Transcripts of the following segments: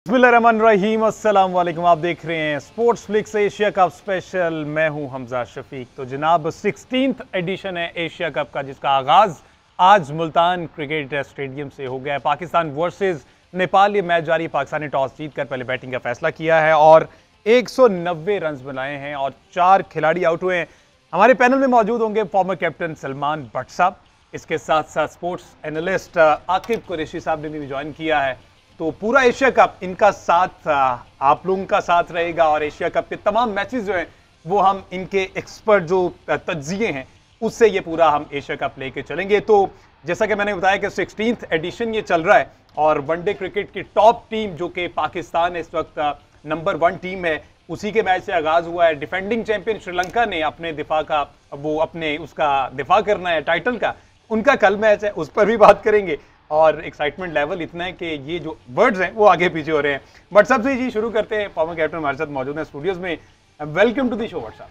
बिस्मिल्लाहिर्रहमानिर्रहीम, अस्सलाम वालेकुम। आप देख रहे हैं sports flix Asia cup special. मैं हूं हमजा शफीक। तो जनाब 16th एडिशन है एशिया कप का, जिसका आगाज़ आज मुल्तान क्रिकेट स्टेडियम से हो गया है। पाकिस्तान वर्सेस नेपाल ये मैच जारी। पाकिस्तान ने टॉस जीतकर पहले बैटिंग का फैसला किया है और 190 रन बनाए हैं और 4 खिलाड़ी आउट हुए हैं। हमारे पैनल में मौजूद होंगे फॉर्मर कैप्टन सलमान भट्ट साहब, इसके साथ साथ स्पोर्ट्स एनालिस्ट आकिब कुरैशी साहब ने भी ज्वाइन किया है। तो पूरा एशिया कप इनका साथ आप लोगों का साथ रहेगा और एशिया कप के तमाम मैचेस जो हैं वो हम इनके एक्सपर्ट जो तज्जिए हैं उससे ये पूरा हम एशिया कप लेके चलेंगे। तो जैसा कि मैंने बताया कि 16th एडिशन ये चल रहा है और वनडे क्रिकेट की टॉप टीम जो कि पाकिस्तान इस वक्त नंबर 1 टीम है, उसी के मैच से आगाज हुआ है। डिफेंडिंग चैंपियन श्रीलंका ने अपने दिफा का उसका दिफा करना है टाइटल का, उनका कल मैच है, उस पर भी बात करेंगे। और एक्साइटमेंट लेवल इतना है कि ये जो वर्ड्स हैं वो आगे पीछे हो रहे हैं। बट सबसे जी शुरू करते हैं, फॉर्मर कैप्टन हमारे साथ मौजूद हैं स्टूडियोज में। Welcome to the show Butt साहब।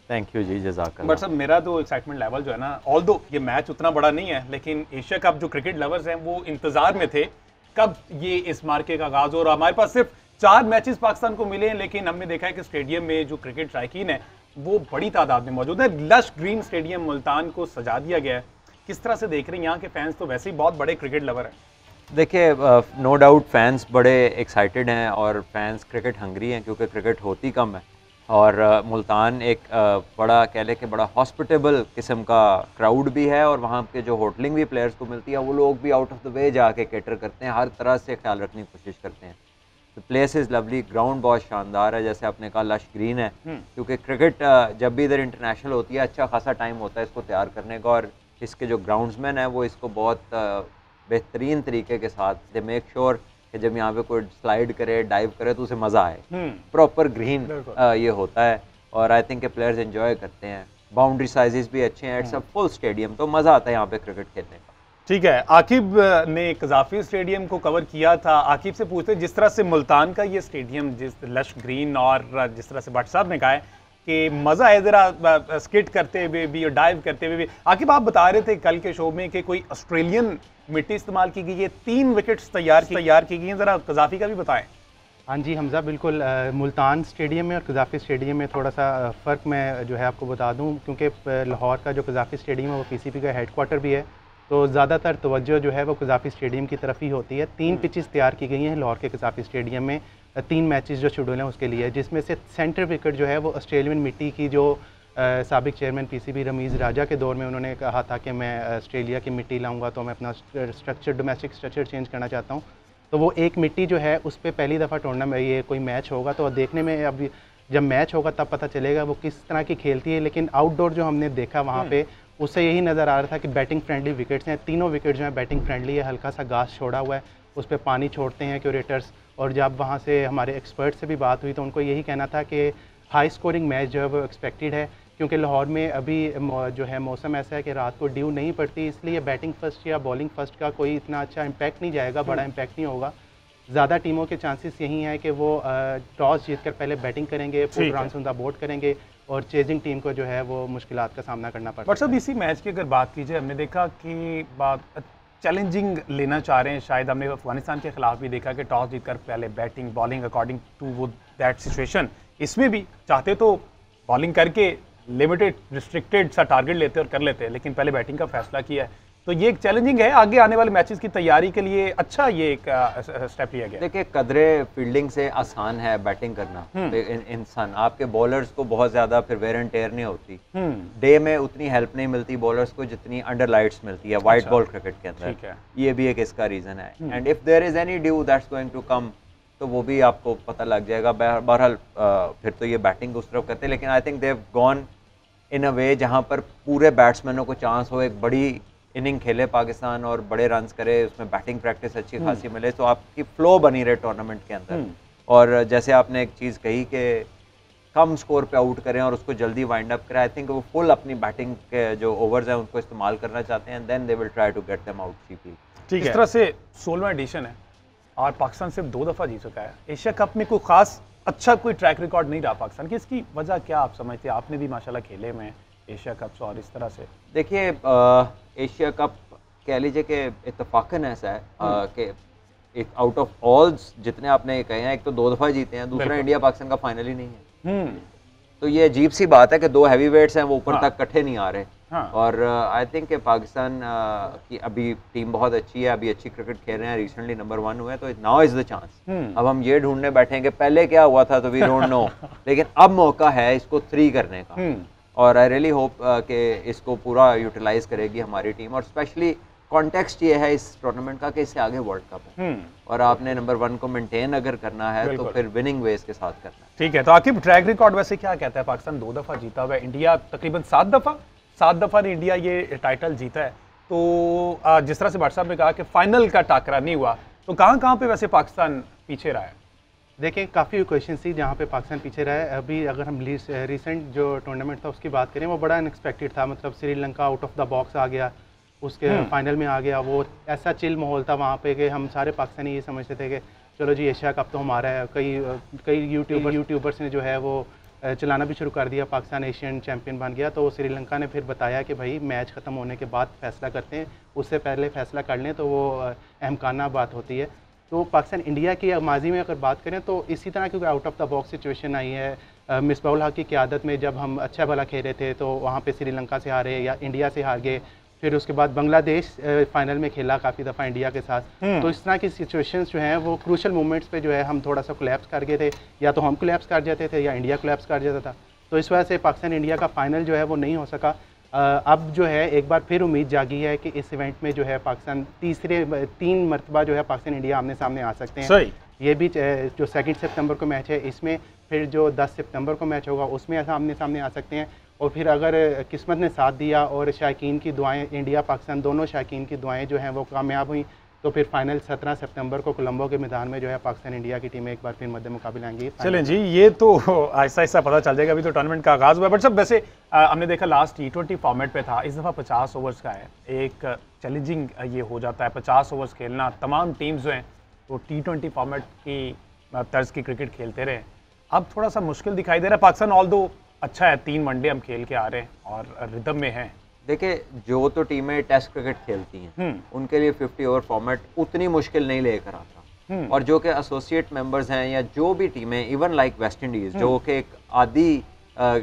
थैंक यू जी, जज़ाकल्लाह। बट साहब मेरा तो एक्साइटमेंट लेवल जो है ना, ऑल्दो ये मैच उतना बड़ा नहीं है, लेकिन एशिया कप जो क्रिकेट लवर्स हैं वो इंतजार में थे कब ये इस मार्के का आगाज हो रहा। हमारे पास सिर्फ 4 मैचेस पाकिस्तान को मिले हैं, लेकिन हमने देखा है कि स्टेडियम में जो क्रिकेट शायकीन है वो बड़ी तादाद में मौजूद है। लश ग्रीन स्टेडियम मुल्तान को सजा दिया गया है। किस तरह से देख रहे हैं? यहाँ के फैंस तो वैसे ही बहुत बड़े क्रिकेट लवर हैं। देखिए, नो डाउट फैंस बड़े एक्साइटेड हैं और फैंस क्रिकेट हंग्री हैं, क्योंकि क्रिकेट होती कम है और मुल्तान एक बड़ा कह लें कि बड़ा हॉस्पिटेबल किस्म का क्राउड भी है और वहाँ के जो होटलिंग भी प्लेयर्स को मिलती है वो लोग भी आउट ऑफ द वे जाके कैटर करते हैं, हर तरह से ख्याल रखने की कोशिश करते हैं। The place is lovely, ground बहुत शानदार है, जैसे आपने कहा लश ग्रीन है, क्योंकि क्रिकेट जब भी इधर इंटरनेशनल होती है अच्छा खासा टाइम होता है इसको तैयार करने का, और इसके जो ग्राउंड्समैन हैं वो इसको बहुत बेहतरीन तरीके के साथ दे मेक श्योर कि जब यहाँ पे कोई स्लाइड करे डाइव करे तो उसे मज़ा आए। प्रॉपर ग्रीन ये होता है और आई थिंक के प्लेयर्स एंजॉय करते हैं। बाउंड्री साइजेस भी अच्छे हैं, इट्स अ फुल स्टेडियम, तो मज़ा आता है यहाँ पे क्रिकेट खेलने का। ठीक है, आकिब ने कजाफी स्टेडियम को कवर किया था। आकिब से पूछते जिस तरह से मुल्तान का ये स्टेडियम जिस लश ग्रीन और जिस तरह से भट्ट साहब ने कहा है कि मज़ा है ज़रा स्किट करते हुए भी और डाइव करते हुए भी। आकिब आप बता रहे थे कल के शो में कि कोई ऑस्ट्रेलियन मिट्टी इस्तेमाल की गई है, 3 विकेट्स तैयार की गई हैं, ज़रा कजाफी का भी बताएं। हाँ जी हमजा, बिल्कुल। मुल्तान स्टेडियम में और कजाफी स्टेडियम में थोड़ा सा फ़र्क मैं जो है आपको बता दूं, क्योंकि लाहौर का जो कजाफी स्टेडियम है वो पीसीबी का हेडक्वार्टर भी है, तो ज़्यादातर तवज्जो जो है वो कजाफी स्टेडियम की तरफ ही होती है। 3 पिचेस तैयार की गई हैं लाहौर के कजाफी स्टेडियम में, 3 मैचेस जो शेड्यूल हैं उसके लिए, जिसमें से सेंटर विकेट जो है वो ऑस्ट्रेलियन मिट्टी की, जो साबिक चेयरमैन पीसीबी रमीज़ राजा के दौर में उन्होंने कहा था कि मैं ऑस्ट्रेलिया की मिट्टी लाऊंगा तो मैं अपना स्ट्रक्चर, डोमेस्टिक स्ट्रक्चर चेंज करना चाहता हूँ। तो वो एक मिट्टी जो है उस पर पहली दफ़ा टूर्नामेंट ये कोई मैच होगा, तो देखने में अब जब मैच होगा तब पता चलेगा वो किस तरह की खेलती है। लेकिन आउटडोर जो हमने देखा वहाँ पे, उससे यही नज़र आ रहा था कि बैटिंग फ्रेंडली विकेट्स हैं, तीनों विकेट जो हैं बैटिंग फ्रेंडली है। हल्का सा घास छोड़ा हुआ है, उस पर पानी छोड़ते हैं क्यूरेटर्स। और जब वहाँ से हमारे एक्सपर्ट से भी बात हुई तो उनको यही कहना था कि हाई स्कोरिंग मैच जो है वो एक्सपेक्टेड है, क्योंकि लाहौर में अभी जो है मौसम ऐसा है कि रात को ड्यू नहीं पड़ती, इसलिए बैटिंग फर्स्ट या बॉलिंग फर्स्ट का कोई इतना अच्छा इम्पैक्ट नहीं जाएगा, बड़ा इम्पैक्ट नहीं होगा। ज़्यादा टीमों के चांसेस यही हैं कि वो टॉस जीतकर पहले बैटिंग करेंगे, पूरे रन ऑन द बोर्ड करेंगे और चेजिंग टीम को जो है वो मुश्किलात का सामना करना पड़ता है। बट सब इसी मैच की अगर बात कीजिए, हमने देखा कि बात चैलेंजिंग लेना चाह रहे हैं शायद। हमने अफगानिस्तान के खिलाफ भी देखा कि टॉस जीतकर पहले बैटिंग बॉलिंग अकॉर्डिंग टू वो दैट सिचुएशन, इसमें भी चाहते तो बॉलिंग करके लिमिटेड रिस्ट्रिक्टेड सा टारगेट लेते और कर लेते, लेकिन पहले बैटिंग का फैसला किया है। तो ये एक चैलेंजिंग है, आगे आने वाले मैचेस की तैयारी के लिए अच्छा ये एक स्टेप लिया गया। देखिए, कदरे फील्डिंग से आसान है बैटिंग करना। इंसान आपके बॉलर्स को बहुत ज़्यादा फिर वेयर एंड टेयर नहीं होती, डे में उतनी हेल्प नहीं मिलती बॉलर्स को जितनी अंडर लाइट्स मिलती है वाइट बॉल क्रिकेट के अंदर। ये भी एक इसका रीज़न है। And if there is any due that's going to come, तो वो भी आपको पता लग जाएगा। बहरहाल फिर तो ये बैटिंग उस तरफ करते हैं, लेकिन I think they have gone in a way जहाँ पर पूरे बैट्समैनों को चांस हो, एक बड़ी इनिंग खेले पाकिस्तान और बड़े रन्स करे, उसमें बैटिंग प्रैक्टिस अच्छी खासी मिले, तो आपकी फ्लो बनी रहे टूर्नामेंट के अंदर। और जैसे आपने एक चीज़ कही कि कम स्कोर पे आउट करें और उसको जल्दी वाइंड अप करें, आई थिंक वो फुल अपनी बैटिंग के जो ओवर्स हैं उनको इस्तेमाल करना चाहते हैं, then they will try to get them out cheaply. ठीक है, इस तरह से 16वां एडिशन है और पाकिस्तान सिर्फ 2 दफ़ा जीत चुका है एशिया कप में। कोई खास अच्छा कोई ट्रैक रिकॉर्ड नहीं रहा पाकिस्तान की, इसकी वजह क्या आप समझते हैं? आपने भी माशाल्लाह खेले में एशिया कप और इस तरह से। देखिए, एशिया कप कह लीजिए कि इत्तफाकन ऐसा है कि एक आउट ऑफ ऑल जितने आपने कहे हैं, एक तो 2 दफ़ा जीते हैं, दूसरा इंडिया पाकिस्तान का फाइनल ही नहीं है। तो ये अजीब सी बात है कि 2 हैवी वेट्स हैं वो ऊपर तक इकट्ठे नहीं आ रहे। और आई थिंक कि पाकिस्तान की अभी टीम बहुत अच्छी है, अभी अच्छी क्रिकेट खेल रहे हैं, रिसेंटली नंबर 1 हुए हैं, तो नाउ इज़ द चांस। अब हम ये ढूंढने बैठे हैं कि पहले क्या हुआ था तो वी डोंट नो, लेकिन अब मौका है इसको 3 करने का। और आई रियली होप कि इसको पूरा यूटिलाइज करेगी हमारी टीम, और स्पेशली कॉन्टेक्स्ट ये है इस टूर्नामेंट का कि इससे आगे वर्ल्ड कप है और आपने नंबर 1 को मेंटेन अगर करना है तो फिर विनिंग वेज के साथ करना है। ठीक है, तो आखिर ट्रैक रिकॉर्ड वैसे क्या कहता है? पाकिस्तान 2 दफ़ा जीता हुआ है, इंडिया तकरीबन 7 दफ़ा ने इंडिया ये टाइटल जीता है। तो जिस तरह से भट्ट साहब ने कहा कि फाइनल का टाकरा नहीं हुआ, तो कहाँ पे वैसे पाकिस्तान पीछे रहा है? देखिए, काफ़ी क्वेश्चन थी जहाँ पे पाकिस्तान पीछे रहा है। अभी अगर हम रिसेंट जो टूर्नामेंट था उसकी बात करें, वो बड़ा अनएक्सपेक्टेड था। मतलब Sri Lanka out of the box आ गया, उसके फाइनल में आ गया। वो ऐसा चिल माहौल था वहाँ पे कि हम सारे पाकिस्तानी ये समझते थे कि चलो जी एशिया कप तो हमारा है। कई यूट्यूबर्स ने जो है वो चलाना भी शुरू कर दिया, पाकिस्तान एशियन चैम्पियन बन गया। तो श्रीलंका ने फिर बताया कि भाई मैच ख़त्म होने के बाद फैसला करते हैं, उससे पहले फैसला कर लें तो वो अहमकाना बात होती है। तो पाकिस्तान इंडिया की माजी में अगर बात करें तो इसी तरह क्योंकि out of the box situation आई है। मिसबाउल हक की क़यादत में जब हम अच्छा भला खेले थे तो वहाँ पे श्रीलंका से हारे या इंडिया से हार गए। फिर उसके बाद बांग्लादेश फाइनल में खेला काफ़ी दफ़ा इंडिया के साथ। तो इस तरह की सिचुएशंस जो हैं वो क्रूशल मोमेंट्स पे जो है हम थोड़ा सा कोलैप्स कर गए थे, या तो हम कोलैप्स कर जाते थे या इंडिया कोलैप्स कर जाता था। तो इस वजह से पाकिस्तान इंडिया का फाइनल जो है वो नहीं हो सका। अब जो है एक बार फिर उम्मीद जागी है कि इस इवेंट में जो है पाकिस्तान 3 मरतबा जो है पाकिस्तान इंडिया आमने सामने आ सकते हैं। सही। ये भी जो 2 सितंबर को मैच है, इसमें फिर जो 10 सितंबर को मैच होगा उसमें आमने सामने आ सकते हैं। और फिर अगर किस्मत ने साथ दिया और शायकीन की दुआएं, इंडिया पाकिस्तान दोनों शायकीन की दुआएं जो हैं वो कामयाब हुई, तो फिर फाइनल 17 सितंबर को कोलंबो के मैदान में जो है पाकिस्तान इंडिया की टीमें एक बार फिर मद्दे मुकाबले आएंगी। चलें जी, ये तो आहिस्ता आहिस्ता पता चल जाएगा, अभी तो टूर्नामेंट का आगाज़ हुआ है। बट सब वैसे हमने देखा लास्ट T20 फॉर्मेट पे था, इस दफ़ा 50 ओवर्स का है। एक चैलेंजिंग ये हो जाता है 50 ओवर्स खेलना। तमाम टीम्स जो हैं वो T20 फॉर्मेट की तर्ज की क्रिकेट खेलते रहे। अब थोड़ा सा मुश्किल दिखाई दे रहा है। पाकिस्तान ऑल दो अच्छा है, 3 वनडे हम खेल के आ रहे हैं और रिदम में हैं। देखिए, जो तो टीमें टेस्ट क्रिकेट खेलती हैं उनके लिए 50 ओवर फॉर्मेट उतनी मुश्किल नहीं लेकर आता। और जो कि एसोसिएट मेंबर्स हैं या जो भी टीमें, इवन लाइक वेस्ट इंडीज़ जो कि एक आदी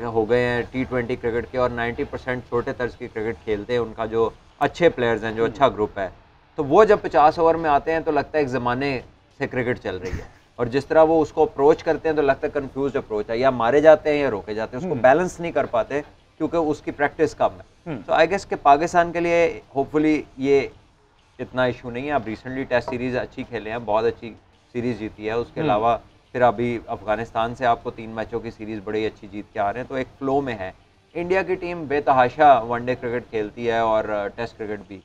हो गए हैं T20 क्रिकेट के और 90% छोटे तर्ज की क्रिकेट खेलते हैं, उनका जो अच्छे प्लेयर्स हैं, जो अच्छा ग्रुप है, तो वो जब 50 ओवर में आते हैं तो लगता है एक ज़माने से क्रिकेट चल रही है। और जिस तरह वो उसको अप्रोच करते हैं तो लगता है कंफ्यूज अप्रोच है, या मारे जाते हैं या रोके जाते हैं, उसको बैलेंस नहीं कर पाते क्योंकि उसकी प्रैक्टिस कम है। तो आई गेस के पाकिस्तान के लिए होपफुली ये इतना इशू नहीं है। अब रिसेंटली टेस्ट सीरीज़ अच्छी खेले हैं, बहुत अच्छी सीरीज़ जीती है। उसके अलावा फिर अभी अफगानिस्तान से आपको 3 मैचों की सीरीज़ बड़ी अच्छी जीत के आ रहे हैं, तो एक फ्लो में है। इंडिया की टीम बेतहाशा वनडे क्रिकेट खेलती है और टेस्ट क्रिकेट भी।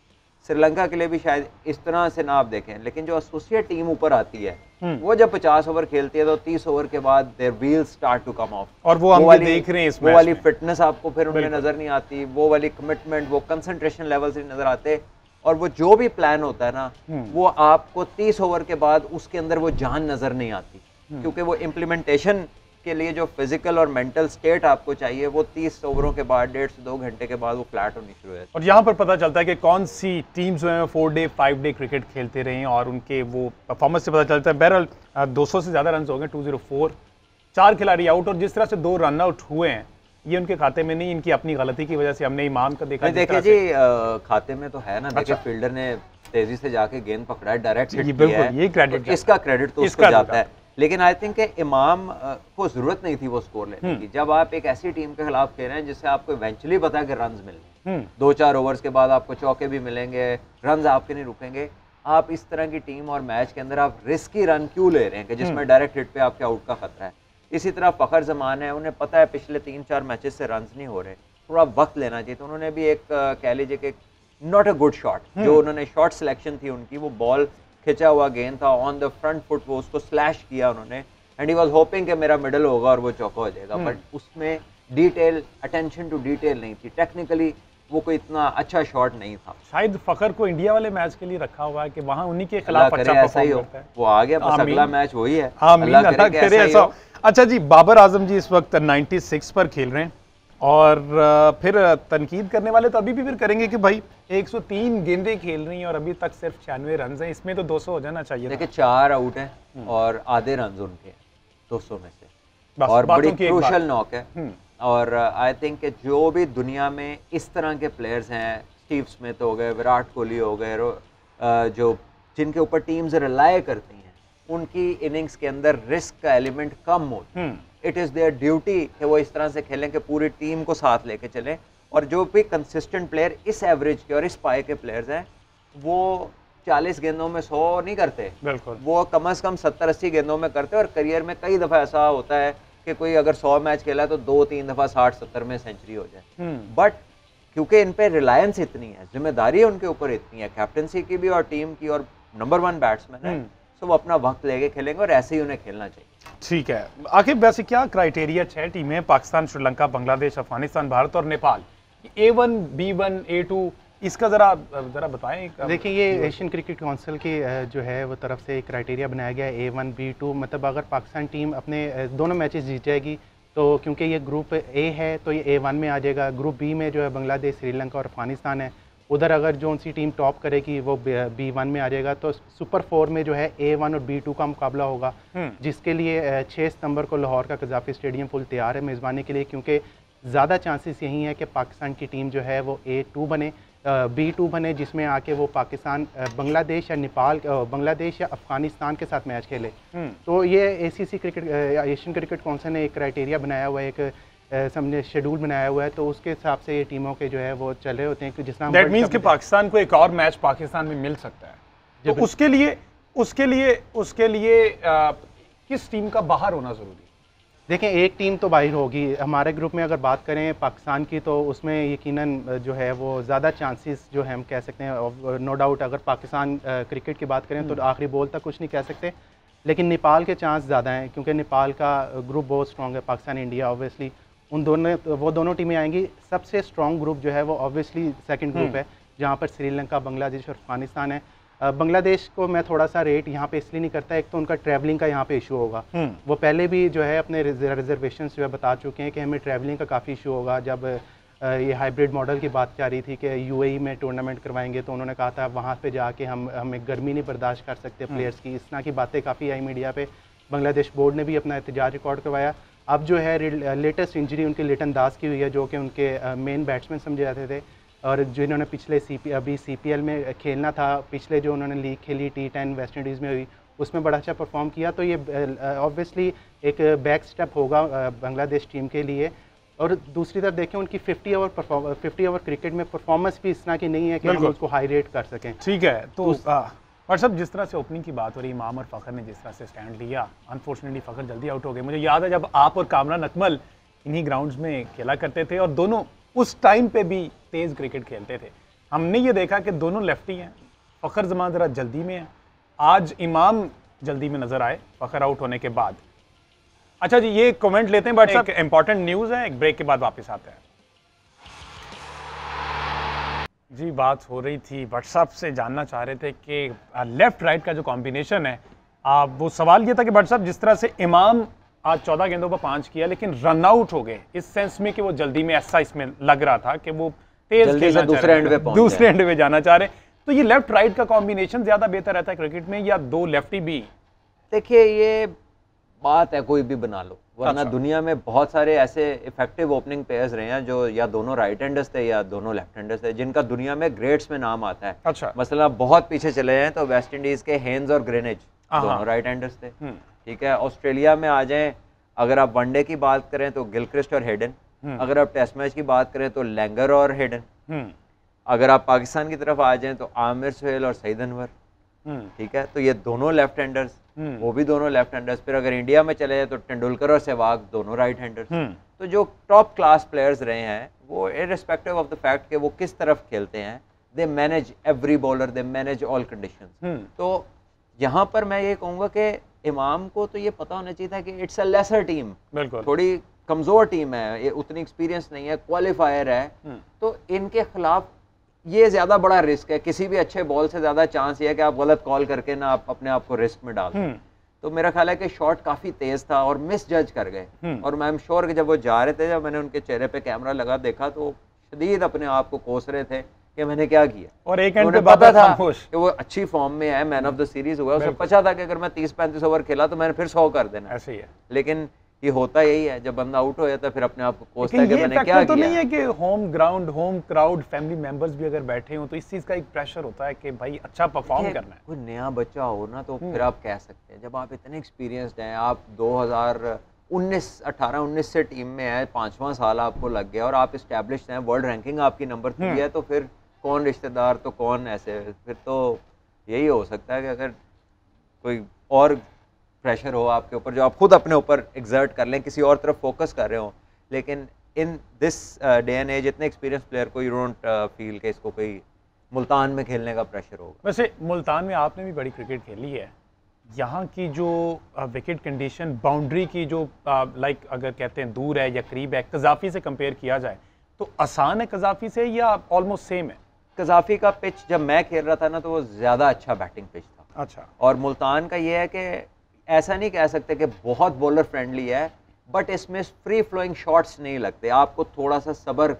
श्रीलंका के लिए भी शायद इस तरह से ना आप देखें, लेकिन जो एसोसिएट टीम ऊपर आती है वो जब 50 ओवर खेलती है तो 30 ओवर के बाद their wheels start to come off. और वो हम देख रहे हैं इस वो वाली फिटनेस आपको फिर उनमें नजर नहीं आती, वो वाली कमिटमेंट, वो कंसंट्रेशन लेवल से नजर आते। और वो जो भी प्लान होता है ना, वो आपको 30 ओवर के बाद उसके अंदर वो जान नजर नहीं आती, क्योंकि वो इम्प्लीमेंटेशन के लिए जो फिजिकल और मेंटल स्टेट आपको चाहिए वो 30 ओवरों के बाद 1.5 से 2 घंटे के बाद वो फ्लैट होनी शुरू है। और यहाँ पर पता चलता है कि कौन सी टीम्स जो हैं 4 डे 5 डे क्रिकेट खेलते रहे हैं और उनके वो परफॉर्मेंस से पता चलता है। बहरहाल 200 से ज़्यादा रन हो गए, 204, 4 खिलाड़ी आउट, और जिस तरह से 2 रन आउट हुए हैं ये उनके खाते में नहीं, इनकी अपनी गलती की वजह से। हमने इमाम का देखा, देखिए जी खाते में तो है ना। देखिए फील्डर ने तेजी से जाके गेंद पकड़ा है, डायरेक्ट हिट किया है, ये क्रेडिट, इसका क्रेडिट तो उसको जाता है। लेकिन आई थिंक इमाम को जरूरत नहीं थी वो स्कोर लेने की। जब आप एक ऐसी टीम के खिलाफ खेल रहे हैं जिससे आपको इवेंचुअली पता है कि रन्स मिलेंगे, 2-4 ओवर्स के बाद आपको चौके भी मिलेंगे, रन्स आपके नहीं रुकेंगे, आप इस तरह की टीम और मैच के अंदर आप रिस्की रन क्यों ले रहे हैं कि जिसमें डायरेक्ट हिट पे आपके आउट का खतरा है। इसी तरह फखर जमान है, उन्हें पता है पिछले 3-4 मैचेस से रन्स नहीं हो रहे, थोड़ा वक्त लेना चाहिए। तो उन्होंने भी एक कह लीजिए कि नॉट अ गुड शॉट, जो उन्होंने शॉट सिलेक्शन थी उनकी, वो बॉल खिंचा हुआ गेंद था ऑन द फ्रंट फुट, वो उसको स्लैश किया उन्होंने, एंड ही वाज होपिंग कि मेरा मिडल होगा और वो चौका हो जाएगा। बट उसमें डिटेल, अटेंशन टू डिटेल नहीं थी, टेक्निकली वो कोई इतना अच्छा शॉट नहीं था। शायद फखर को इंडिया वाले मैच के लिए रखा हुआ है कि वहाँ उन्हीं के खिलाफ अच्छा परफॉर्म करता है। वो आ गया, बस अगला मैच वही है। अल्लाह करे ऐसा। अच्छा जी, बाबर आजम जी इस वक्त 96 पर खेल रहे हैं और फिर तनकीद करने वाले तो अभी भी फिर करेंगे कि भाई 103 गेंदें खेल रही हैं और अभी तक सिर्फ 96 रन हैं, इसमें तो 200 हो जाना चाहिए था। देखिए 4 आउट हैं और आधे रन उनके 200 में से, बस और बड़ी बातों की एक बात। क्रूशल नॉक है। और आई थिंक कि जो भी दुनिया में इस तरह के प्लेयर्स हैं, स्टीव स्मिथ हो गए, विराट कोहली हो गए, जो जिनके ऊपर टीम्स रिलाय करती हैं, उनकी इनिंग्स के अंदर रिस्क का एलिमेंट कम होता है। इट इज़ देयर ड्यूटी कि वो इस तरह से खेलें कि पूरी टीम को साथ लेके चलें। और जो भी कंसिस्टेंट प्लेयर इस एवरेज के और इस पाए के प्लेयर्स हैं, वो 40 गेंदों में 100 नहीं करते, बिल्कुल वो कम से कम 70-80 गेंदों में करते हैं। और करियर में कई दफ़ा ऐसा होता है कि कोई अगर 100 मैच खेला है तो 2-3 दफ़ा 60-70 में सेंचुरी हो जाए। बट क्योंकि इन पे रिलायंस इतनी है, जिम्मेदारी है उनके ऊपर इतनी है, कैप्टनसी की भी और टीम की, और नंबर 1 बैट्समैन है, तो वो अपना वक्त लेके खेलेंगे और ऐसे ही उन्हें खेलना चाहिए। ठीक है। आखिर वैसे क्या क्राइटेरिया 6 टीमें, पाकिस्तान, श्रीलंका, बांग्लादेश, अफगानिस्तान, भारत और नेपाल, A1, B1, A2, इसका जरा बताएं। देखिए ये एशियन क्रिकेट काउंसिल की जो है वो तरफ से एक क्राइटेरिया बनाया गया है A1, B2। मतलब अगर पाकिस्तान टीम अपने दोनों मैचेस जीत जाएगी तो क्योंकि ये ग्रुप A है तो ये A1 में आ जाएगा। ग्रुप B में जो है बांग्लादेश, श्रीलंका और अफगानिस्तान है, उधर अगर जो सी टीम टॉप करेगी वो B1 में आ जाएगा। तो सुपर 4 में जो है A1 और B2 का मुकाबला होगा, जिसके लिए 6 सितंबर को लाहौर का कज़ाफ़ी स्टेडियम फुल तैयार है मेज़बानी के लिए, क्योंकि ज़्यादा चांसेस यही है कि पाकिस्तान की टीम जो है वो A2 बने, B2 बने, जिसमें आके वो पाकिस्तान बांग्लादेश या नेपाल, बांग्लादेश या अफगानिस्तान के साथ मैच खेले। तो ये ACC cricket, Asian cricket council ने एक क्राइटेरिया बनाया हुआ है, एक समझे शेड्यूल बनाया हुआ है। तो उसके हिसाब से ये टीमों के जो है वो चल रहे होते हैं कि जिसमें दैट मींस कि पाकिस्तान को एक और मैच पाकिस्तान में मिल सकता है। तो उसके लिए किस टीम का बाहर होना जरूरी है? देखें एक टीम तो बाहर होगी। हमारे ग्रुप में अगर बात करें पाकिस्तान की, तो उसमें यकीनन जो है वो ज़्यादा चांसेस जो है हम कह सकते हैं, नो डाउट अगर पाकिस्तान क्रिकेट की बात करें तो आखिरी बॉल तक कुछ नहीं कह सकते, लेकिन नेपाल के चांस ज़्यादा हैं क्योंकि नेपाल का ग्रुप बहुत स्ट्रॉन्ग है। पाकिस्तान, इंडिया ऑब्वियसली वो दोनों टीमें आएंगी। सबसे स्ट्रॉन्ग ग्रुप जो है वो ऑब्वियसली सेकंड ग्रुप है, जहाँ पर श्रीलंका, बांग्लादेश और अफगानिस्तान है। बांग्लादेश को मैं थोड़ा सा रेट यहाँ पे इसलिए नहीं करता, एक तो उनका ट्रैवलिंग का यहाँ पे इशू होगा। वो पहले भी जो है अपने रिजर्वेशन जो है बता चुके हैं कि हमें ट्रैवलिंग का काफ़ी इशू होगा। जब ये हाइब्रिड मॉडल की बात जा रही थी कि UAE में टूर्नामेंट करवाएंगे, तो उन्होंने कहा था वहाँ पे जाके हमें गर्मी नहीं बर्दाश्त कर सकते प्लेयर्स की। इस तरह की बातें काफ़ी आई मीडिया पे। बांग्लादेश बोर्ड ने भी अपना एहतजाज रिकॉर्ड करवाया। अब जो है लेटेस्ट इंजरी उनकी लिटन दास की हुई है, जो कि उनके मेन बैट्समैन समझे जाते थे और जिन्होंने पिछले अभी CPL में खेलना था। पिछले जो उन्होंने लीग खेली T10 वेस्ट इंडीज़ में हुई, उसमें बड़ा अच्छा परफॉर्म किया। तो ये ऑब्वियसली एक बैक स्टेप होगा बांग्लादेश टीम के लिए। और दूसरी तरफ देखें उनकी 50 ओवर क्रिकेट में परफॉर्मेंस भी इस तरह की नहीं है कि हम उसको हाई रेट कर सकें। ठीक है। तो और सब जिस तरह से ओपनिंग की बात हो रही, इमाम और फ़खर ने जिस तरह से स्टैंड लिया, अनफॉर्चुनेटली फ़खर जल्दी आउट हो गए। मुझे याद है जब आप और कामरान अकमल इन्हीं ग्राउंड्स में खेला करते थे और दोनों उस टाइम पे भी तेज़ क्रिकेट खेलते थे। हमने ये देखा कि दोनों लेफ्टी हैं, फ़खर ज़मान ज़रा जल्दी में है। आज इमाम जल्दी में नज़र आए फ़खर आउट होने के बाद। अच्छा जी, ये कमेंट लेते हैं बट एक इंपॉर्टेंट न्यूज़ है, एक ब्रेक के बाद वापस आते हैं। जी, बात हो रही थी, व्हाट्सएप से जानना चाह रहे थे कि लेफ्ट राइट का जो कॉम्बिनेशन है, वो सवाल ये था कि व्हाट्सएप जिस तरह से इमाम आज 14 गेंदों पर 5 किया लेकिन रन आउट हो गए, इस सेंस में कि वो जल्दी में, ऐसा इसमें लग रहा था कि वो तेज खेलना, दूसरे एंड पे जाना चाह रहे। तो ये लेफ्ट राइट का कॉम्बिनेशन ज्यादा बेहतर रहता है क्रिकेट में या दो लेफ्टी भी? देखिए ये बात है, कोई भी बना लो, वरना दुनिया में बहुत सारे ऐसे इफेक्टिव ओपनिंग प्लेयर्स रहे हैं जो या दोनों राइट हैंडर्स थे या दोनों लेफ्ट हैंडर्स थे, जिनका दुनिया में ग्रेड्स में नाम आता है। अच्छा। मसला बहुत पीछे चले हैं तो वेस्ट इंडीज के हेन्स और ग्रेनेज दोनों राइट हैंडर्स थे। ठीक है। ऑस्ट्रेलिया में आ जाएं, अगर आप वनडे की बात करें तो गिलक्रिस्ट और हेडन, अगर आप टेस्ट मैच की बात करें तो लैंगर और हेडन, अगर आप पाकिस्तान की तरफ आ जाएं तो आमिर सुहेल और सईद अनवर। ठीक है, तो ये दोनों लेफ्ट हैंडर्स, वो भी दोनों लेफ्ट हैंडर्स। फिर अगर इंडिया में चले जाए तो तेंदुलकर और सहवाग दोनों राइट हैंडर्स। तो जो टॉप क्लास प्लेयर्स रहे हैं वो इररिस्पेक्टिव ऑफ द फैक्ट कि वो किस तरफ खेलते हैं, they manage every bowler, they manage all conditions. तो यहाँ पर मैं ये कहूँगा कि इमाम को तो ये पता होना चाहिए था कि इट्स अ लेसर टीम, थोड़ी कमज़ोर टीम है, ये उतनी एक्सपीरियंस नहीं है, क्वालिफायर है, तो इनके खिलाफ ये ज़्यादा बड़ा रिस्क है। किसी भी अच्छे बॉल से ज़्यादा चांस ये है कि आप गलत कॉल करके ना आप अपने आप को रिस्क में डाल दें। तो मेरा ख्याल है कि शॉट काफ़ी तेज़ था और मिस जज कर गए। और मैं एम श्योर कि जब वो जा रहे थे, जब मैंने उनके चेहरे पे कैमरा लगा देखा तो शदीद अपने आप को कोस रहे थे कि मैंने क्या किया, और एक एंड पे पता बाबर था खामोश। कि वो अच्छी फॉर्म में है, मैन ऑफ द सीरीज हुआ, उसको पता था कि अगर मैं 30-35 ओवर खेला तो मैंने फिर 100 कर देना। ऐसे ही है। लेकिन ये होता यही है, जब बंदा आउट हो जाता है फिर अपने आप को कोसता है लेकिन कि ये मैंने क्या फैक्टर तो किया। नहीं है कि home ground, home crowd, family members भी अगर बैठे हों तो इस चीज़ का एक प्रेशर होता है कि भाई अच्छा परफॉर्म करना है। कोई नया बच्चा हो ना तो फिर आप कह सकते हैं, जब आप इतने एक्सपीरियंस्ड हैं, आप 2018-19 से टीम में हैं, 5वां साल आपको लग गया और आप इस्टेब्लिश्ड हैं, वर्ल्ड रैंकिंग आपकी नंबर 3 है, तो फिर कौन रिश्तेदार, तो कौन ऐसे, फिर तो यही हो सकता है कि अगर कोई और प्रेशर हो आपके ऊपर जो आप खुद अपने ऊपर एग्जर्ट कर लें, किसी और तरफ फोकस कर रहे हो। लेकिन in this day and age इतने एक्सपीरियंस प्लेयर को यू डोंट फील कि इसको कोई मुल्तान में खेलने का प्रेशर होगा। वैसे मुल्तान में आपने भी बड़ी क्रिकेट खेली है, यहाँ की जो विकेट कंडीशन, बाउंड्री की जो लाइक अगर कहते हैं दूर है या करीब है, कजाफी से कंपेयर किया जाए तो आसान है कजाफी से या ऑलमोस्ट सेम है? कजाफी का पिच जब मैं खेल रहा था ना तो वो ज़्यादा अच्छा बैटिंग पिच था। अच्छा। और मुल्तान का ये है कि ऐसा नहीं कह सकते कि बहुत बॉलर फ्रेंडली है, बट इसमें फ्री फ्लोइंग शॉट्स नहीं लगते, आपको थोड़ा सा सब्र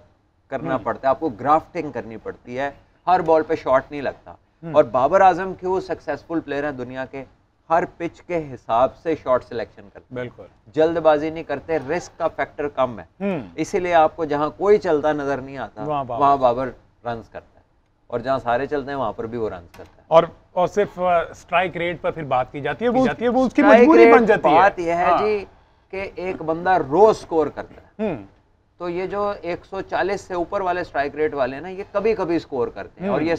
करना पड़ता है, आपको ग्राफ्टिंग करनी पड़ती है, हर बॉल पे शॉट नहीं लगता। और बाबर आजम क्यों सक्सेसफुल प्लेयर हैं दुनिया के, हर पिच के हिसाब से शॉट सिलेक्शन करते हैं, बिल्कुल जल्दबाजी नहीं करते, रिस्क का फैक्टर कम है, इसीलिए आपको जहाँ कोई चलता नजर नहीं आता वहाँ बाबर रन्स करता है, और जहाँ सारे चलते हैं वहाँ पर भी वो रन्स करता है। और सिर्फ स्ट्राइक रेट पर फिर बात की जाती है, वो उसकी मजबूरी बन जाती है। बात यह है जी कि एक बंदा रोज स्कोर करता है, तो ये जो 140 से ऊपर वाले स्ट्राइक रेट वाले हैं ना, ये कभी कभी स्कोर करते हैं, और ये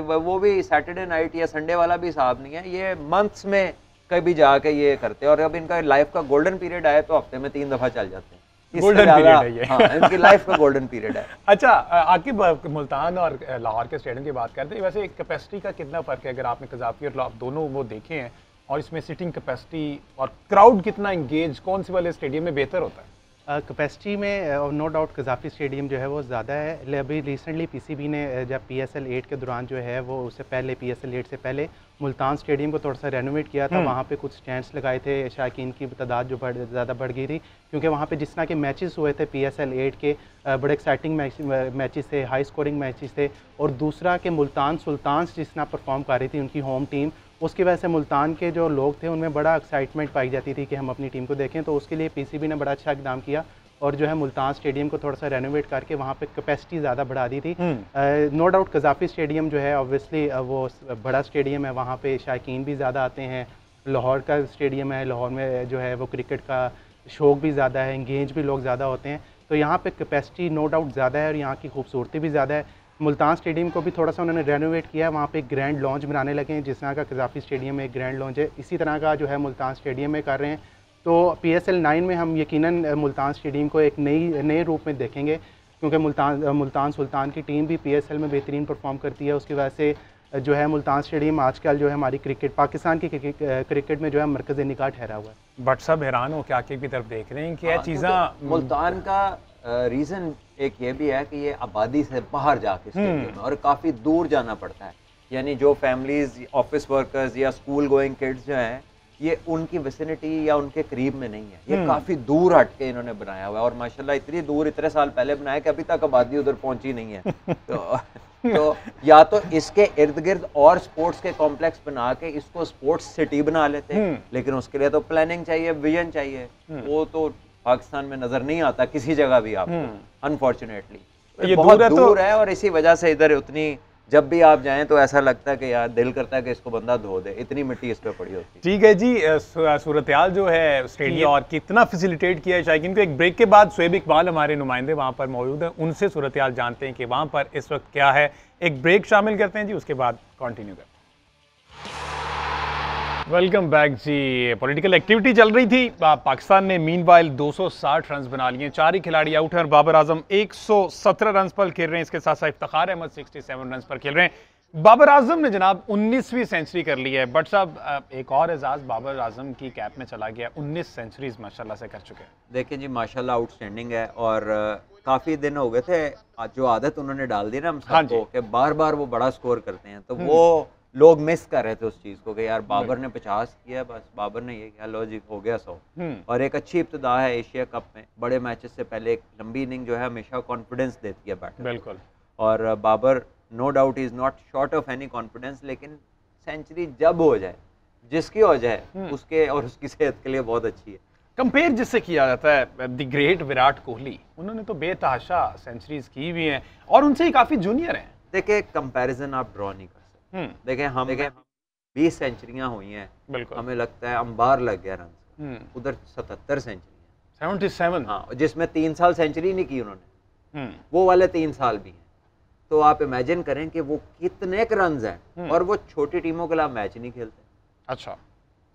वो भी सैटरडे नाइट या संडे वाला भी हिसाब नहीं है, ये मंथ्स में कभी जाके ये करते हैं, और अब इनका लाइफ का गोल्डन पीरियड आया तो हफ्ते में 3 दफा चल जाते हैं। गोल्डन पीरियड है ये। हाँ, इनकी लाइफ का गोल्डन पीरियड है। अच्छा, आकिब मुल्तान और लाहौर के स्टेडियम की बात करते हैं, वैसे कैपेसिटी का कितना फ़र्क है? अगर आपने कजाफी और लाहौर दोनों वो देखे हैं, और इसमें सिटिंग कैपेसिटी और क्राउड कितना इंगेज कौन से वाले स्टेडियम में बेहतर होता है? कैपेसिटी में नो डाउट कजाफी स्टेडियम जो है वो ज़्यादा है। अभी रिसेंटली पीसीबी ने जब PSL 8 के दौरान जो है वो उससे पहले PSL 8 से पहले मुल्तान स्टेडियम को थोड़ा सा रेनोवेट किया था, वहाँ पे कुछ स्टैंड्स लगाए थे, शायकीन की तादाद जो ज़्यादा बढ़ गई थी, क्योंकि वहाँ पे जिस तरह के मैचेस हुए थे PSL 8 के, बड़े एक्साइटिंग मैचेस थे, हाई स्कोरिंग मैचेस थे, और दूसरा कि मुल्तान सुल्तान्स जिस तरह परफॉर्म कर रही थी उनकी होम टीम, उसकी वजह से मुल्तान के जो लोग थे उनमें बड़ा एक्साइटमेंट पाई जाती थी कि हम अपनी टीम को देखें, तो उसके लिए PCB ने बड़ा अच्छा इकदाम किया और जो है मुल्तान स्टेडियम को थोड़ा सा रेनोवेट करके वहाँ पे कैपेसिटी ज़्यादा बढ़ा दी थी। नो डाउट कजाफी स्टेडियम जो है ऑब्वियसली वो बड़ा स्टेडियम है, वहाँ पे शायकीन भी ज़्यादा आते हैं। लाहौर का स्टेडियम है, लाहौर में जो है वो क्रिकेट का शौक भी ज़्यादा है, इंगेज भी लोग ज़्यादा होते हैं, तो यहाँ पे कैपेसिटी नो डाउट ज़्यादा है और यहाँ की खूबसूरती भी ज़्यादा है। मुल्तान स्टेडियम को भी थोड़ा सा उन्होंने रेनोवेट किया है, वहाँ पे एक ग्रैंड लॉन्च बनाने लगे हैं, जिस तरह का कजाफी स्टेडियम में एक ग्रैंड लॉन्च है, इसी तरह का जो है मुल्तान स्टेडियम में कर रहे हैं। तो PSL 9 में हम यकीनन मुल्तान स्टेडियम को एक नए रूप में देखेंगे, क्योंकि मुल्तान सुल्तान की टीम भी PSL में बेहतरीन परफॉर्म करती है, उसकी वजह से जो है मुल्तान स्टेडियम आजकल जो है हमारी पाकिस्तान की क्रिकेट में जो है मरकज़ निगाह ठहरा हुआ है। बट सब हैरान हो क्या की तरफ देख रहे हैं कि यह चीज़ें। मुल्तान का रीज़न एक ये भी है कि ये आबादी से बाहर जाके स्टेडियम है और काफ़ी दूर जाना पड़ता है, यानी जो फैमिलीज, ऑफिस वर्कर्स या स्कूल गोइंग किड्स जो हैं, ये उनकी विसिनिटी या उनके करीब में नहीं है, ये काफ़ी दूर हट के इन्होंने बनाया हुआ है, और माशाल्लाह इतनी दूर इतने साल पहले बनाया कि अभी तक आबादी उधर पहुंची नहीं है। तो या तो इसके इर्द गिर्द और स्पोर्ट्स के कॉम्प्लेक्स बना के इसको स्पोर्ट्स सिटी बना लेते हैं, लेकिन उसके लिए तो प्लानिंग चाहिए, विजन चाहिए, वो तो पाकिस्तान में नजर नहीं आता किसी जगह भी आपको, अनफॉर्चुनेटली। ये बहुत दूर है और इसी वजह से इधर उतनी, जब भी आप जाएं तो ऐसा लगता है कि यार दिल करता है कि इसको बंदा धो दे, इतनी मिट्टी इस पे पड़ी होती है। ठीक है जी, सूरत-ए-हाल जो है स्टेडियम और कितना फैसिलिटेट किया है शायकीन को। एक ब्रेक के बाद शोएब इकबाल हमारे नुमाइंदे वहाँ पर मौजूद हैं, उनसे सूरत-ए-हाल जानते हैं कि वहाँ पर इस वक्त क्या है। एक ब्रेक शामिल करते हैं जी, उसके बाद कंटिन्यू करते हैं। वेलकम बैक जी। पॉलिटिकल एक्टिविटी चल रही थी, पाकिस्तान ने मीनवाइल 260 रन बना लिए, 4 ही खिलाड़ी आउट हैं और बाबर आजम 117 रन पर खेल रहे हैं। इसके साथ साथ इफ्तिखार अहमद 67 रन पर खेल रहे हैं। बाबर आजम ने जनाब 19वीं सेंचुरी कर ली है। बट साहब एक और एजाज बाबर आजम की कैप में चला गया, 19 सेंचुरीज माशाल्लाह से कर चुके हैं। देखिए जी माशाल्लाह आउटस्टैंडिंग है, और काफ़ी दिन हो गए थे जो आदत उन्होंने डाल दी ना हम सबको कि बार बार वो बड़ा स्कोर करते हैं, तो वो लोग मिस कर रहे थे उस चीज़ को कि यार बाबर ने 50 किया, बस बाबर ने ये किया, लो जी हो गया 100। और एक अच्छी इब्तिदा है एशिया कप में, बड़े मैचेस से पहले एक लंबी इनिंग जो है हमेशा कॉन्फिडेंस देती है बैटर। बिल्कुल। और Babar no doubt is not short of any confidence, लेकिन सेंचुरी जब हो जाए, जिसकी हो जाए उसके और उसकी सेहत के लिए बहुत अच्छी है। कंपेयर जिससे किया जाता है द ग्रेट विराट कोहली, उन्होंने तो बेतहाशा सेंचुरीज की हुई हैं और उनसे ही काफी जूनियर हैं। देखिए कंपैरिजन आप ड्रॉ नहीं कर सकते। देखिए हम 20 सेंचुरियां हुई हैं, बिल्कुल हमें लगता है अंबार लग गया रन, उधर 77 सेंचुरियां, 77, हाँ, जिसमें 3 साल सेंचुरी नहीं की उन्होंने, वो वाले 3 साल भी हैं। तो आप इमेजिन करें कि वो कितने रन हैं, और वो छोटी टीमों के खिलाफ मैच नहीं खेलते। अच्छा,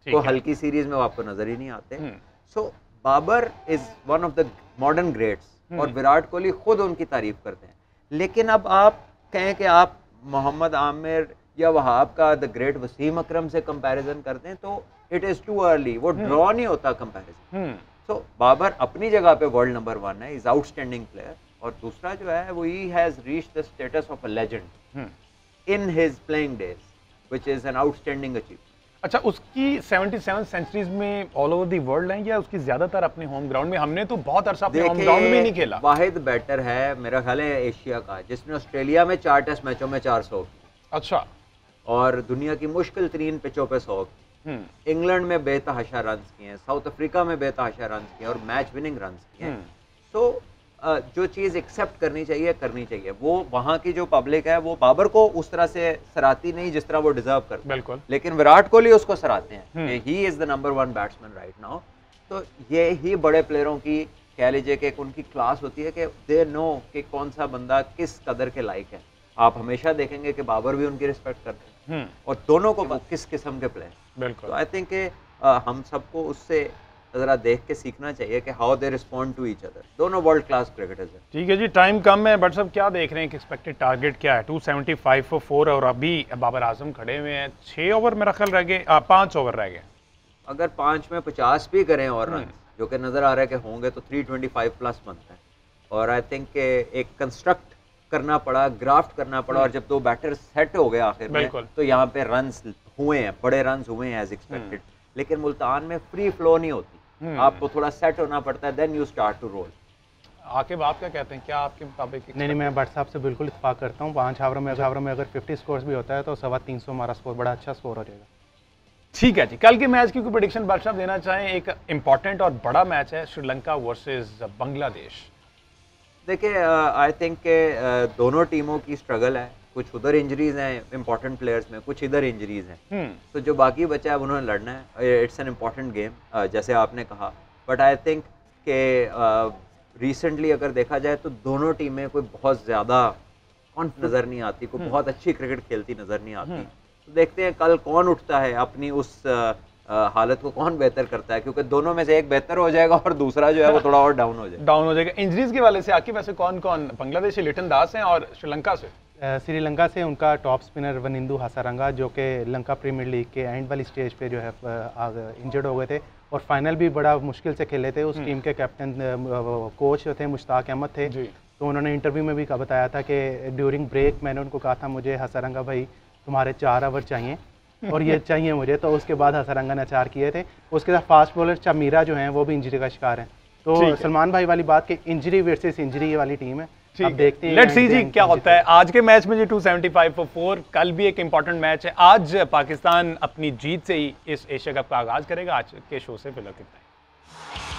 तो हल्की सीरीज में वो आपको नजर ही नहीं आते। So Babar is one of the modern greats, और विराट कोहली खुद उनकी तारीफ करते हैं। लेकिन अब आप कहें कि आप मोहम्मद आमिर या वहाब का द ग्रेट वसीम अकरम से कंपैरिजन करते हैं, तो इट इज टू अर्ली, वो ड्रॉ नहीं होता कंपैरिजन। सो बाबर अपनी जगह पे वर्ल्ड नंबर 1 है, इज आउटस्टैंडिंग प्लेयर, और दूसरा जो है वो he has reached the status of a legend in his playing days, which is an outstanding achievement. अच्छा, उसकी 77 सेंचुरीज में ऑल ओवर दी वर्ल्ड हैं या उसकी ज्यादातर अपने होम ग्राउंड में? हमने तो बहुत अरसा अपने होम ग्राउंड में ही नहीं खेला। वाहिद बैटर है मेरा ख्याल है एशिया का जिसने ऑस्ट्रेलिया में 4 टेस्ट मैचों में 400। अच्छा, और दुनिया की मुश्किल तरीन पिचों पे 100। इंग्लैंड में बेतहाशा रन किए हैं, साउथ अफ्रीका में बेतहाशा रन किए हैं, और मैच विनिंग रन किए हैं। तो जो चीज़ एक्सेप्ट करनी चाहिए करनी चाहिए। वो वहाँ की जो पब्लिक है वो बाबर को उस तरह से सराहती नहीं जिस तरह वो डिजर्व करते हैं, बिल्कुल, लेकिन विराट कोहली उसको सराहते हैं। He is the number 1 batsman right now. तो ये ही बड़े प्लेयरों की कह लीजिए कि उनकी क्लास होती है कि दे नो कि कौन सा बंदा किस कदर के लायक है। आप हमेशा देखेंगे कि बाबर भी उनकी रिस्पेक्ट करते हैं, और दोनों को किस किस्म के प्लेयर। बिल्कुल, तो आई थिंक हम सबको उससे जरा देख के सीखना चाहिए कि how they respond to each other. दोनों वर्ल्ड क्लास क्रिकेटर्स हैं। ठीक है जी, टाइम कम है, बट सब क्या देख रहे हैं कि एक्सपेक्टेड टारगेट क्या है? 275 फॉर 4, और अभी बाबर आजम खड़े हुए हैं। 6 ओवर मेरा ख्याल रह गए, 5 ओवर रह गए। अगर 5 में 50 भी करें और रन, जो कि नजर आ रहा है कि होंगे, तो 325 प्लस बनता है। और आई थिंक एक कंस्ट्रक्ट करना पड़ा, ग्राफ्ट करना पड़ा, और जब 2 बैटर सेट हो गए आखिर में, तो यहाँ पे रन्स हुए हैं, बड़े रन्स हुए हैं एज एक्सपेक्टेड। लेकिन मुल्तान में फ्री फ्लो नहीं होती, आपको थोड़ा सेट होना पड़ता है, then you start to roll. Aqib, आप क्या कहते हैं? क्या आपके मुताबिक? नहीं, मैं भट्ट साहब से बिल्कुल इत्तेफाक करता हूँ। 5 ओवर में अगर 50 स्कोर्स भी होता है तो 325 हमारा स्कोर बड़ा अच्छा स्कोर हो जाएगा। ठीक है जी, कल के मैच की कोई प्रेडिक्शन भट्ट साहब देना चाहें? एक इंपॉर्टेंट और बड़ा मैच है, श्रीलंका वर्सेस बांग्लादेश। देखिए आई थिंक के दोनों टीमों की स्ट्रगल है, कुछ उधर इंजरीज हैं इंपॉर्टेंट प्लेयर्स में, कुछ इधर इंजरीज हैं। तो जो बाकी बचा है उन्होंने लड़ना है। इट्स एन इम्पॉर्टेंट गेम जैसे आपने कहा, बट आई थिंक के रिसेंटली अगर देखा जाए तो दोनों टीमें कोई बहुत ज़्यादा नज़र नहीं आती, कोई बहुत अच्छी क्रिकेट खेलती नज़र नहीं आती। तो देखते हैं कल कौन उठता है, अपनी उस हालत को कौन बेहतर करता है, क्योंकि दोनों में से एक बेहतर हो जाएगा और दूसरा जो है वो थोड़ा और डाउन हो जाएगा। इंजरीज के वाले से आकिब वैसे कौन कौन? बांग्लादेश से लिटन दास हैं, और श्रीलंका से श्रीलंका से उनका टॉप स्पिनर वनिंदु हसारंगा, जो कि लंका प्रीमियर लीग के एंड वाली स्टेज पे जो है इंजर्ड हो गए थे, और फाइनल भी बड़ा मुश्किल से खेले थे। उस टीम के कैप्टन कोच थे मुश्ताक अहमद थे, तो उन्होंने इंटरव्यू में भी बताया था कि ड्यूरिंग ब्रेक मैंने उनको कहा था मुझे हसारंगा भाई तुम्हारे 4 ओवर चाहिए और ये चाहिए मुझे। तो उसके बाद हसारंगा ने 4 किए थे। उसके साथ फास्ट बॉलर चमीरा जो हैं वो भी इंजरी का शिकार हैं। तो सलमान भाई वाली बात कि इंजरी वर्सेस इंजरी वाली टीम है। अब देखते हैं लेट्स सी जी क्या होता है। आज के मैच में जी 275 फॉर 4, कल भी एक इंपॉर्टेंट मैच है। आज पाकिस्तान अपनी जीत से ही इस एशिया कप का आगाज करेगा। आज के शो से फिलहाल कितना है।